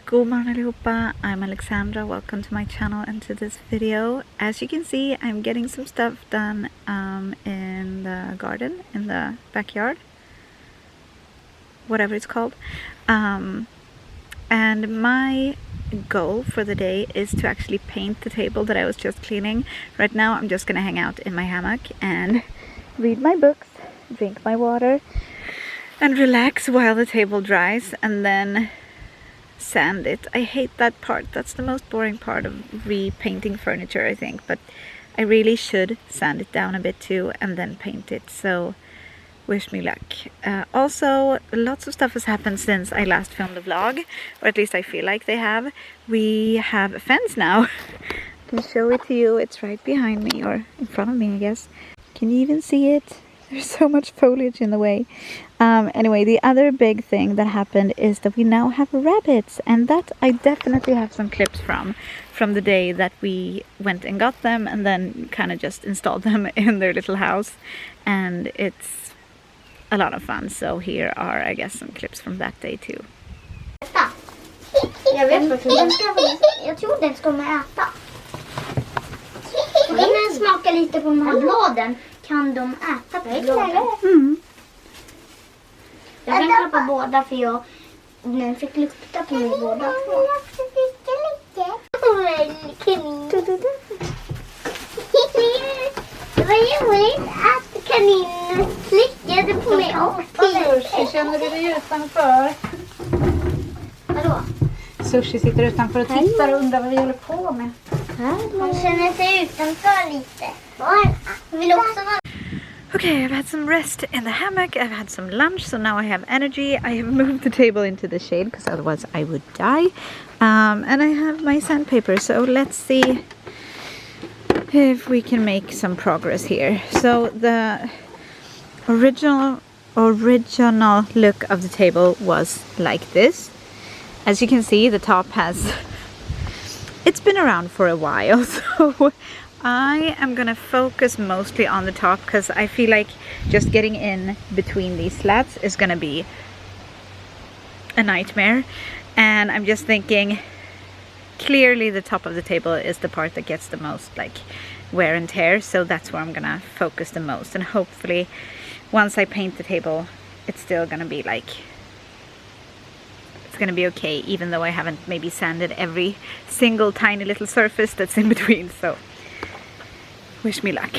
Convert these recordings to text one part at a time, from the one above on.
God morgon allihopa, I'm Alexandra, welcome to my channel and to this video. As you can see, I'm getting some stuff done in the garden, in the backyard, whatever it's called. And my goal for the day is to actually paint the table that I was just cleaning. Right now I'm just gonna hang out in my hammock and read my books, drink my water, and relax while the table dries, and then sand it. I hate that part. That's the most boring part of repainting furniture, I think, but I really should sand it down a bit too and then paint it, so wish me luck. Also, lots of stuff has happened since I last filmed the vlog, or at least I feel like they have. We have a fence now. I can show it to you. It's right behind me, or in front of me, I guess. Can you even see it? There's so much foliage in the way. Anyway, the other big thing that happened is that we now have rabbits, and that I definitely have some clips from the day that we went and got them and then kind of just installed them in their little house, and it's a lot of fun. So here are, I guess, some clips from that day too. Jag tror den ska man äta. Och den smakar lite på de här bladen. Kan de äta på bladen? Mm. Jag kan klappa båda för den fick lukta på mig båda. Det var roligt att kaninen slickade på mig och Sushi, känner du dig utanför? Vadå? Sushi sitter utanför och tittar och undrar vad vi håller på med. Hon känner sig utanför lite. Jag vill också vara... Okay, I've had some rest in the hammock, I've had some lunch, so now I have energy. I have moved the table into the shade because otherwise I would die. And I have my sandpaper, so let's see if we can make some progress here. So the original look of the table was like this. As you can see, the top it's been around for a while, so I am gonna focus mostly on the top because I feel like just getting in between these slats is gonna be a nightmare. And I'm just thinking, clearly the top of the table is the part that gets the most like wear and tear, so that's where I'm gonna focus the most. And hopefully once I paint the table, it's still gonna be like, it's gonna be okay, even though I haven't maybe sanded every single tiny little surface that's in between. So wish me luck.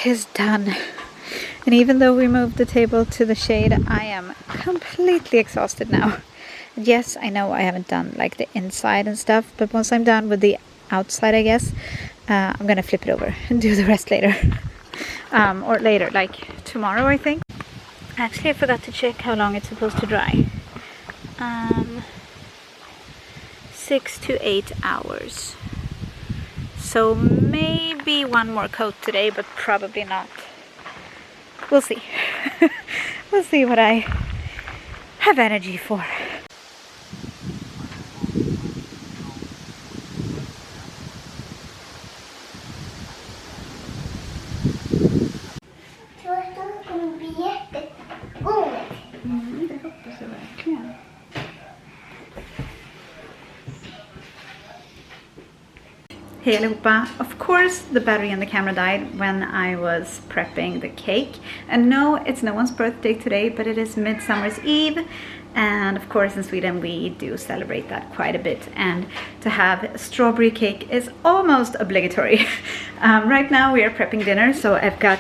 Is done, and even though we moved the table to the shade, I am completely exhausted now. Yes, I know I haven't done like the inside and stuff, but once I'm done with the outside, I guess I'm gonna flip it over and do the rest later. Or later, like tomorrow, I think. Actually, I forgot to check how long it's supposed to dry. 6 to 8 hours. So maybe one more coat today, but probably not. We'll see. We'll see what I have energy for. Jag tror att de kommer bli jättegod. Det hoppas jag verkligen. Hej allihopa! Of course the battery in the camera died when I was prepping the cake. And no, it's no one's birthday today, but it is Midsummer's Eve. And of course in Sweden we do celebrate that quite a bit. And to have strawberry cake is almost obligatory. Right now we are prepping dinner, so I've got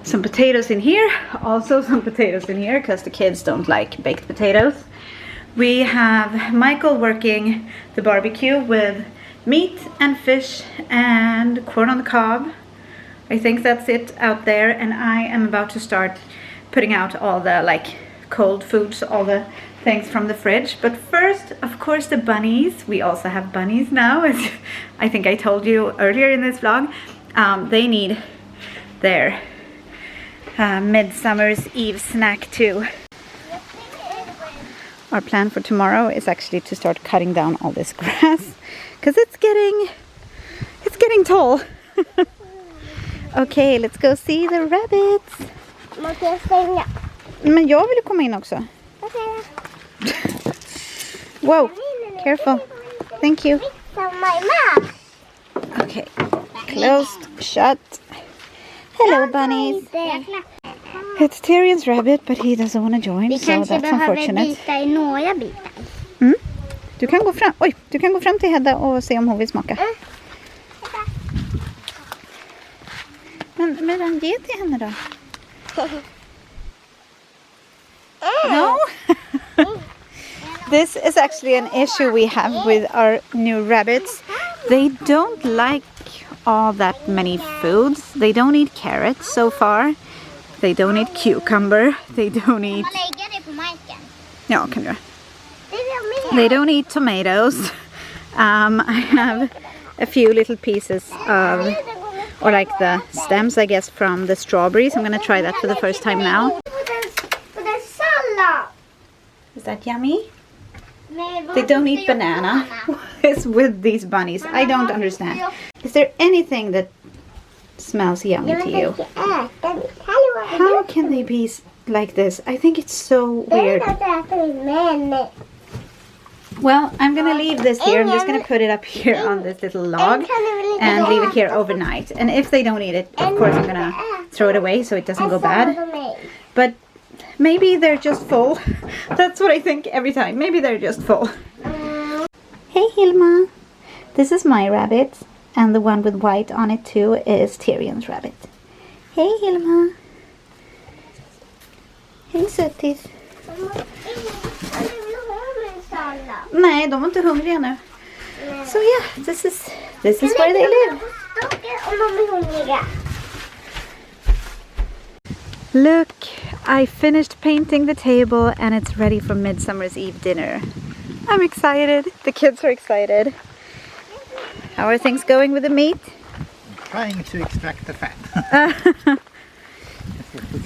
some potatoes in here. Also some potatoes in here because the kids don't like baked potatoes. We have Michael working the barbecue with meat and fish and corn on the cob. I think that's it out there, and I am about to start putting out all the cold foods, all the things from the fridge. But first, of course, the bunnies. We also have bunnies now, as I think I told you earlier in this vlog. They need their Midsummer's Eve snack too. Our plan for tomorrow is actually to start cutting down all this grass because it's getting tall. Okay, let's go see the rabbits. Men jag vill komma in också. Whoa, careful. Thank you. Okay, closed, shut. Hello bunnies. It's Tyrion's rabbit, but he doesn't want to join, so that's unfortunate. Du kan gå fram. Oj, du kan gå fram till Hedda och se om hon vill smaka. Men ge till henne då. No? This is actually an issue we have with our new rabbits. They don't like all that many foods. They don't eat carrots so far. They don't eat cucumber. They don't eat... Ja, kan du göra. They don't eat tomatoes. I have a few little pieces of, or like the stems, I guess, from the strawberries. I'm going to try that for the first time now. Is that yummy? They don't eat banana. What is with these bunnies? I don't understand. Is there anything that smells yummy to you? How can they be like this? I think it's so weird. Well, I'm gonna leave this here. I'm just gonna put it up here on this little log and leave it here overnight. And if they don't eat it, of course I'm gonna throw it away so it doesn't go bad. But maybe they're just full. That's what I think every time. Maybe they're just full. Hey Hilma. This is my rabbit. And the one with white on it too is Tyrion's rabbit. Hey Hilma. Hej sötis. Nej, de är inte hungriga nu. So yeah, this is where they live. Look, I finished painting the table and it's ready for Midsummer's Eve dinner. I'm excited. The kids are excited. How are things going with the meat? I'm trying to extract the fat.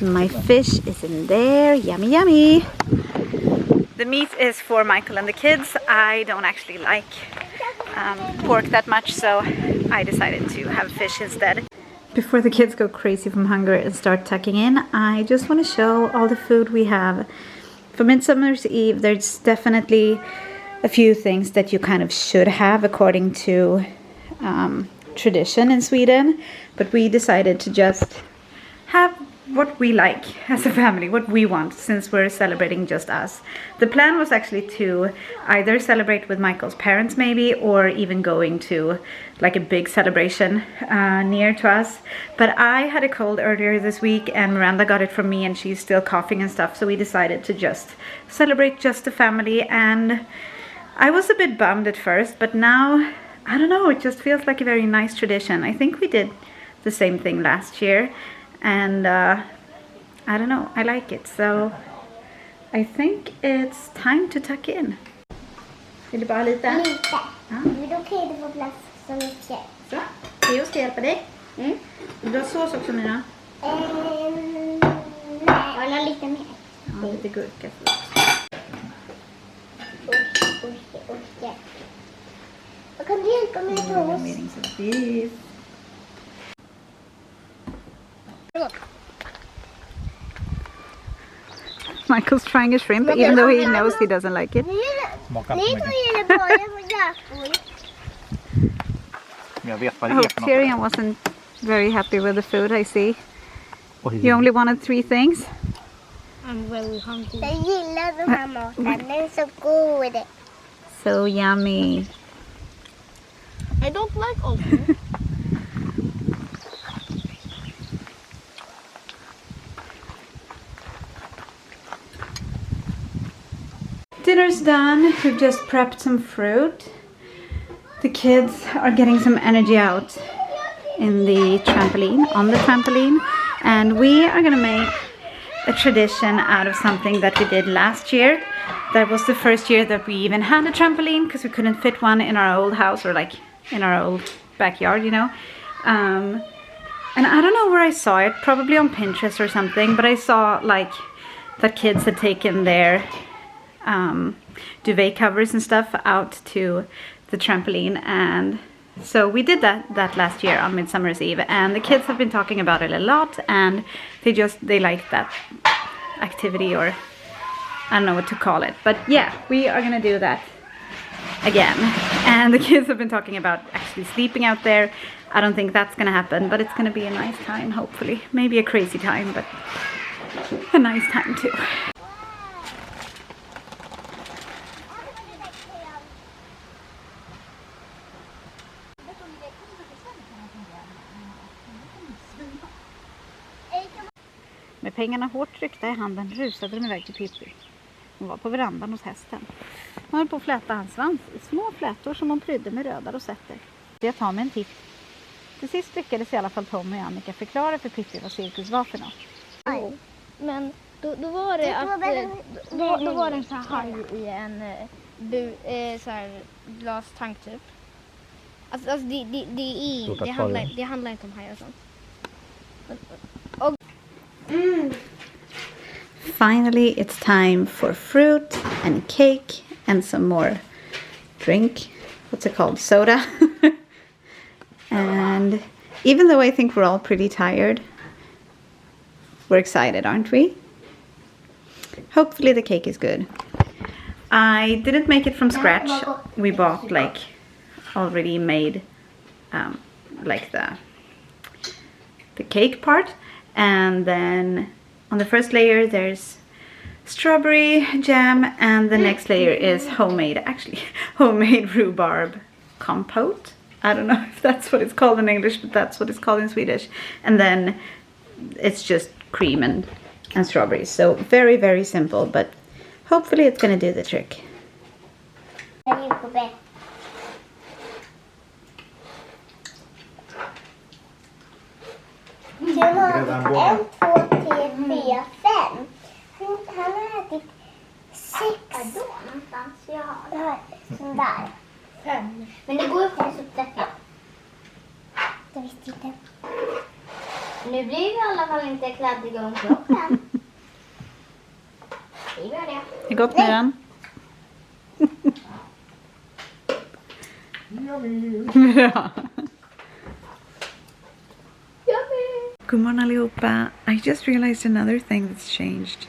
My fish is in there. Yummy, yummy. The meat is for Michael and the kids. I don't actually like pork that much, so I decided to have fish instead. Before the kids go crazy from hunger and start tucking in, I just want to show all the food we have. For Midsummer's Eve, there's definitely a few things that you kind of should have according to tradition in Sweden, but we decided to just have what we like as a family, what we want, since we're celebrating just us. The plan was actually to either celebrate with Michael's parents maybe, or even going to like a big celebration near to us. But I had a cold earlier this week and Myranda got it from me and she's still coughing and stuff, so we decided to just celebrate just the family. And I was a bit bummed at first, but now, I don't know, it just feels like a very nice tradition. I think we did the same thing last year. And I don't know, I like it. So I think it's time to tuck in. Vill du bara lite? Lite. Ja. Men då kan det få plats så mycket. Så, Theo ska hjälpa dig. Vill du ha sås också, Mira? Nej, jag har lite mer. Ja, lite gurka. Oj. Vad kan du hjälpa mig med sås? Michael's trying a shrimp, even though he knows he doesn't like it. Men jag vet vad det är för något. Tyrion wasn't very happy with the food, I see. Och You only wanted 3 things? I'm really hungry. Jag gillar den här maten. Den är så god. So yummy. I don't like oatmeal. Dinner's done. We've just prepped some fruit. The kids are getting some energy out in the trampoline, on the trampoline. And we are gonna make a tradition out of something that we did last year. That was the first year that we even had a trampoline because we couldn't fit one in our old house or like in our old backyard, you know. And I don't know where I saw it, probably on Pinterest or something, but I saw like that kids had taken their duvet covers and stuff out to the trampoline, and so we did that last year on Midsummer's Eve, and the kids have been talking about it a lot, and they like that activity, or I don't know what to call it, but yeah, we are gonna do that again. And the kids have been talking about actually sleeping out there. I don't think that's gonna happen, but it's gonna be a nice time, hopefully. Maybe a crazy time, but a nice time too. Med pengarna hårt tryckta i handen rusade de iväg till Pippi. Hon var på verandan hos hästen. Hon höll på att fläta hans svans i små flätor som hon prydde med röda rosetter. Jag tar mig en titt. Till sist lyckades i alla fall Tom och Annika förklara för Pippi vad cirkus var för något. Men då var det att då var det en sån här haj i en så här glastank typ. Alltså det handlar inte om hajar och sånt. Finally, it's time for fruit and cake and some more drink. What's it called? Soda. And even though I think we're all pretty tired, we're excited, aren't we? Hopefully the cake is good. I didn't make it from scratch. We bought like already made like the cake part, and then on the first layer there's strawberry jam, and the next layer is homemade rhubarb compote. I don't know if that's what it's called in English, but that's what it's called in Swedish. And then it's just cream and strawberries. So very, very simple, but hopefully it's gonna do the trick. Han har ätit 6. Någonstans. Ja, sån där. 5. Men det går ju faktiskt upp detta. Jag visste inte. Nu blir vi i alla fall inte kladdiga om kroppen. Vi gör det. Det är gott, Myran. Ja. Good morning allihopa. I just realized another thing that's changed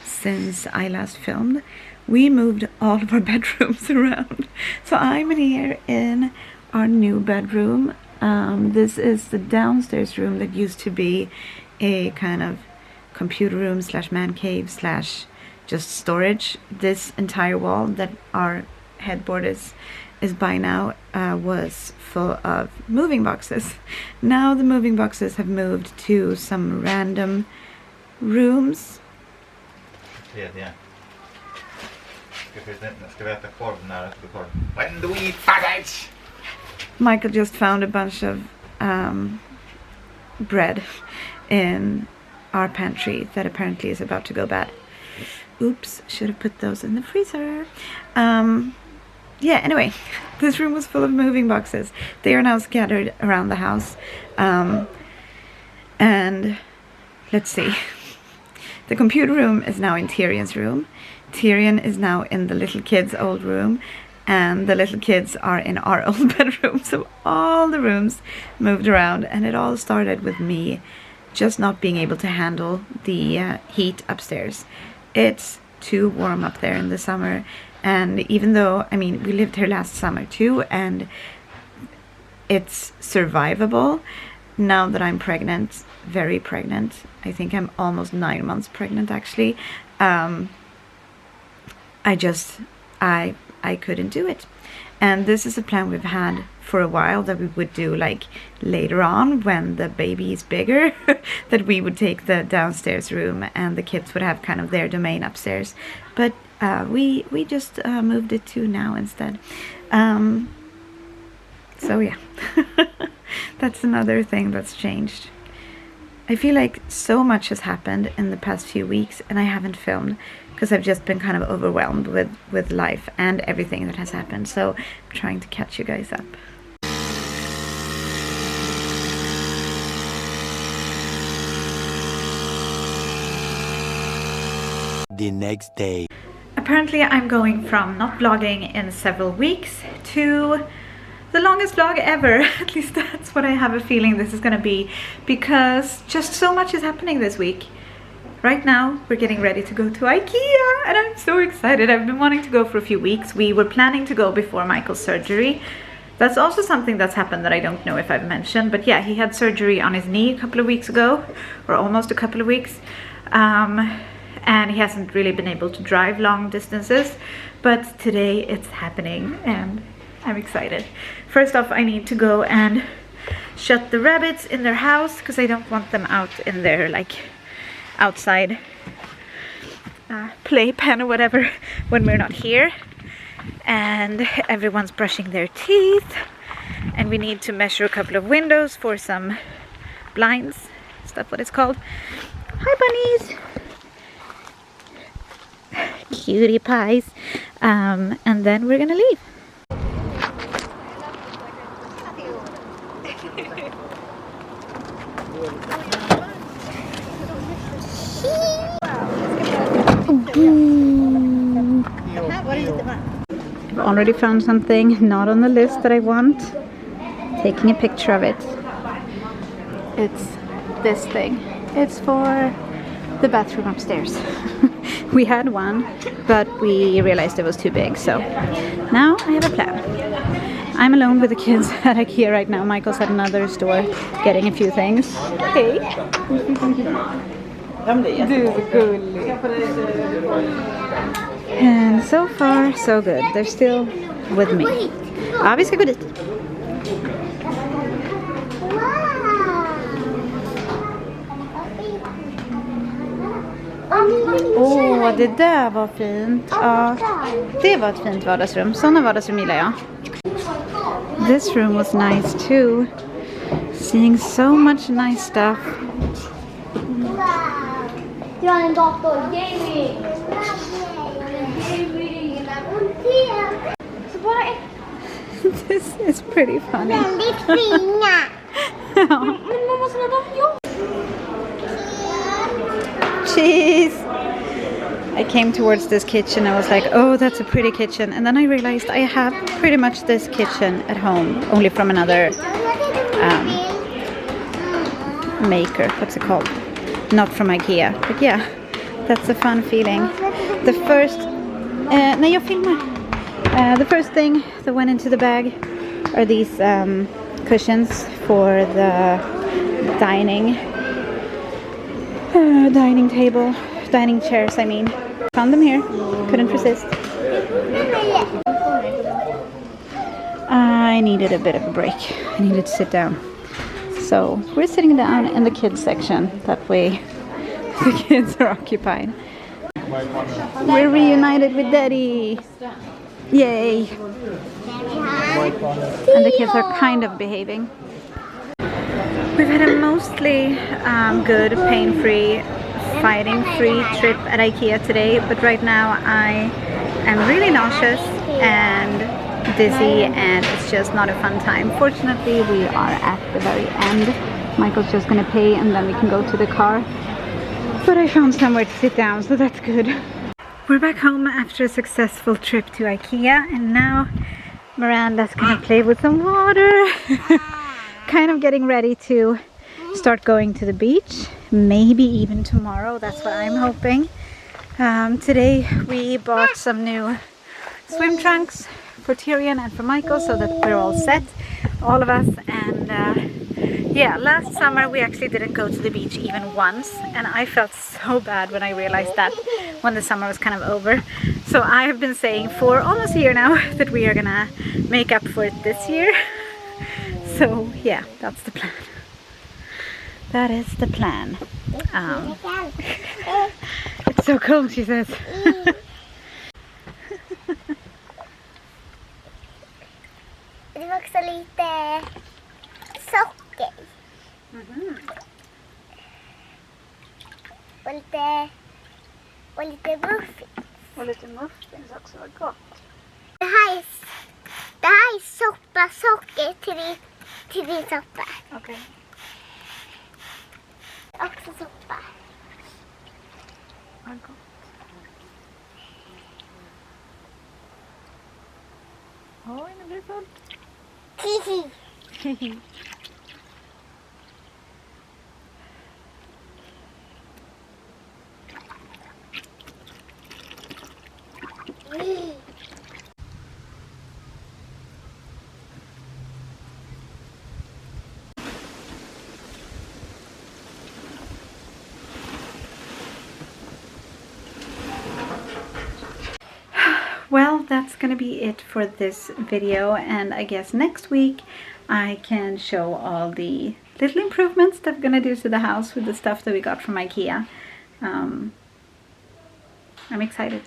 since I last filmed. We moved all of our bedrooms around. So I'm in here in our new bedroom. This is the downstairs room that used to be a kind of computer room / man cave / just storage. This entire wall that our headboard is by now was full of moving boxes. Now the moving boxes have moved to some random rooms. When do we eat sausage? Michael just found a bunch of bread in our pantry that apparently is about to go bad. Oops, should have put those in the freezer. Yeah, anyway, this room was full of moving boxes. They are now scattered around the house. And let's see. The computer room is now in Tyrion's room. Tyrion is now in the little kids' old room. And the little kids are in our old bedroom. So all the rooms moved around. And it all started with me just not being able to handle the heat upstairs. It's too warm up there in the summer. And even though, I mean, we lived here last summer too, and it's survivable. Now that I'm pregnant, very pregnant, I think I'm almost 9 months pregnant actually, I couldn't do it. And this is a plan we've had for a while, that we would do like later on when the baby is bigger, that we would take the downstairs room and the kids would have kind of their domain upstairs. But we just moved it to now instead. So yeah, that's another thing that's changed. I feel like so much has happened in the past few weeks and I haven't filmed because I've just been kind of overwhelmed with life and everything that has happened. So I'm trying to catch you guys up. The next day. Apparently I'm going from not vlogging in several weeks to the longest vlog ever. At least that's what I have a feeling this is gonna be, because just so much is happening this week. Right now we're getting ready to go to IKEA and I'm so excited. I've been wanting to go for a few weeks. We were planning to go before Michael's surgery. That's also something that's happened that I don't know if I've mentioned, but yeah, he had surgery on his knee a couple of weeks ago, or almost a couple of weeks. And he hasn't really been able to drive long distances, but today it's happening and I'm excited. First off, I need to go and shut the rabbits in their house because I don't want them out in their like outside playpen or whatever when we're not here. And everyone's brushing their teeth and we need to measure a couple of windows for some blinds. Is that what it's called? Hi bunnies! Cutie pies. And then we're gonna leave. I've already found something not on the list that I want. Taking a picture of it. It's this thing. It's for the bathroom upstairs. We had one, but we realized it was too big, so now I have a plan. I'm alone with the kids at IKEA right now. Michael's at another store getting a few things. Hey! And so far, so good. They're still with me. Ja, vi ska gå dit. Åh, det där var fint. Ja, det var ett fint vardagsrum. Sådana vardagsrum gillar jag. This room was nice too. Seeing so much nice stuff. Jag har en dator. Gaming. Så bara ett. This is pretty funny. Väldigt fina. Ja. Men mamma sådana där. Ja. Cheese! I came towards this kitchen. I was like, oh, that's a pretty kitchen. And then I realized I have pretty much this kitchen at home, only from another maker. What's it called? Not from IKEA. But yeah, that's a fun feeling. The first... när jag filmar. The first thing that went into the bag are these cushions for the dining table, dining chairs, I mean. Found them here, couldn't resist. I needed a bit of a break. I needed to sit down. So we're sitting down in the kids section. That way the kids are occupied. We're reunited with Daddy. Yay. And the kids are kind of behaving. We've had a mostly good, pain-free, fighting-free trip at IKEA today, but right now I am really nauseous and dizzy and it's just not a fun time. Fortunately, we are at the very end. Michael's just gonna pay and then we can go to the car. But I found somewhere to sit down, so that's good. We're back home after a successful trip to IKEA and now Myranda's gonna play with some water. Kind of getting ready to start going to the beach, maybe even tomorrow. That's what I'm hoping. Today we bought some new swim trunks for Tyrion and for Michael so that we're all set. all of us. And yeah, last summer we actually didn't go to the beach even once, and I felt so bad when I realized that when the summer was kind of over. So I have been saying for almost a year now that we are gonna make up for it this year. So yeah, that's the plan. That is the plan. It's so cold, she says. Det var också lite socker. Och lite muffins. Och lite muffins också, vad gott. Det här är soppa, socker till din soppa. Okej. Också soppa. Vad gott. Oj, nu blir det fullt. Hihi. Well, that's gonna be it for this video, and I guess next week I can show all the little improvements that we're gonna do to the house with the stuff that we got from IKEA. I'm excited.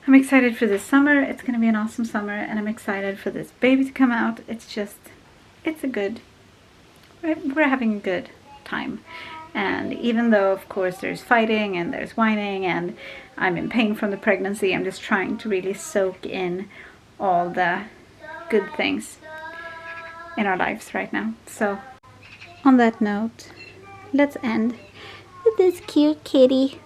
I'm excited for this summer. It's gonna be an awesome summer, and I'm excited for this baby to come out. We're having a good time. And even though, of course, there's fighting and there's whining and I'm in pain from the pregnancy, I'm just trying to really soak in all the good things in our lives right now. So, on that note, let's end with this cute kitty.